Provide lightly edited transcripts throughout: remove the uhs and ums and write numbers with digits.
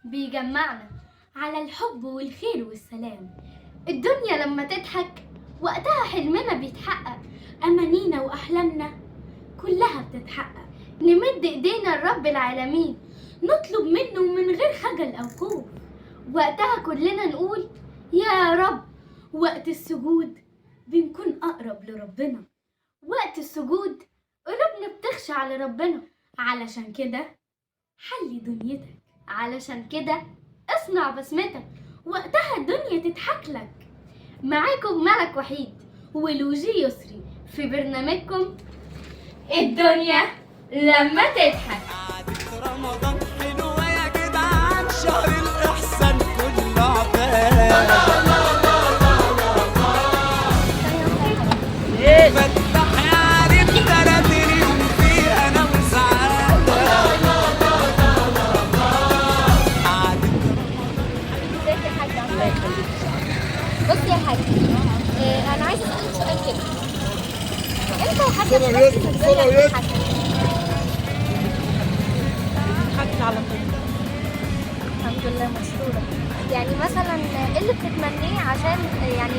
بيجمعنا على الحب والخير والسلام. الدنيا لما تضحك وقتها حلمنا بيتحقق، أمانينا وأحلامنا كلها بتتحقق. نمد إيدينا لرب العالمين، نطلب منه من غير خجل أو خوف. وقتها كلنا نقول يا رب. وقت السجود بنكون أقرب لربنا، وقت السجود قلوبنا بتخشع لربنا. علشان كده حلي دنيتك، علشان كده اصنع بسمتك، وقتها الدنيا تضحك لك. معاكم ملك وحيد ولوجي يسري في برنامجكم الدنيا لما تضحك. رمضان حلوة يا جدعان، شهر الإحسان كله عباد. فتح يا عريب 30 يوم فيه أنا وسعادة. ازيك يا حاج؟ الله يخليك. بص يا حاج، انا عايزه اسالك سؤال كده. انت وحاجه بتضحكي على طول. الحمد لله مشكوره. يعني مثلا ايه اللي بتتمنيه عشان يعني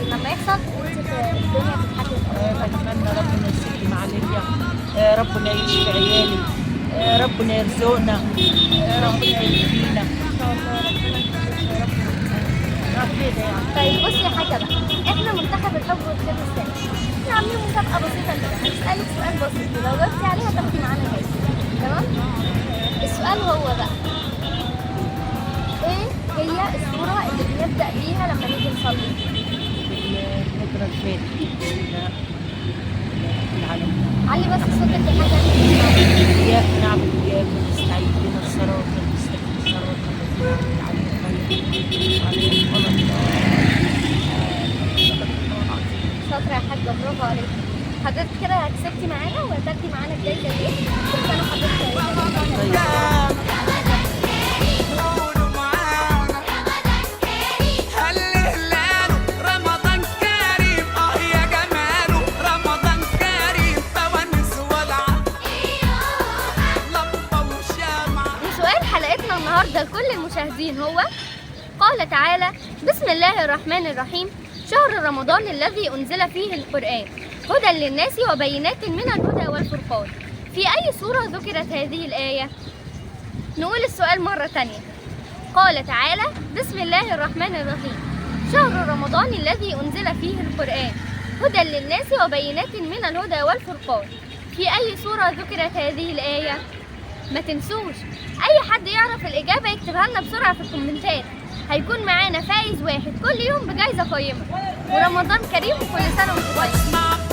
لما يحصل الدنيا تضحك لك؟ بتمنى ربنا يسلم عليا، ربنا يعيش في عيالي، ربنا يرزقنا، ربنا يهدينا ان شاء الله. ربنا يعني. طيب بصي يا حاجه بقى، احنا منتخب الحب والخير والسلام، احنا عاملين مسابقه بسيطه كده. هنسالك سؤال بسيط، لو جاوبتي عليها تاخدي معانا جايزه. تمام؟ السؤال هو بقى، ايه هي السوره اللي بنبدا بيها لما نيجي نصلي؟ الفترة الفاتحة العالمين. علي بس صوتك يا حاجه. إياك نعبد وإياك نستعين، اهدنا الصراط المستقيم صراط الذين أنعمت عليهم غير المغضوب عليهم. شاطره يا حاجه، برافو عليك. حضرتك كده كسبتي معانا وهتاخدي معانا الجايزه دي. كل سنه وحضرتك طيبه. حلقتنا النهارده لكل المشاهدين هو قال تعالى: بسم الله الرحمن الرحيم، شهر رمضان الذي أنزل فيه القرآن هدى للناس وبينات من الهدى والفرقان. في أي سورة ذكرت هذه الآية؟ نقول السؤال مرة تانية. قال تعالى: بسم الله الرحمن الرحيم، شهر رمضان الذي أنزل فيه القرآن هدى للناس وبينات من الهدى والفرقان. في أي سورة ذكرت هذه الآية؟ ما تنسوش اي حد يعرف الاجابه يكتبها لنا بسرعه في الكومنتات. هيكون معانا فايز واحد كل يوم بجائزه قيمه. ورمضان كريم وكل سنه وانتم طيبين.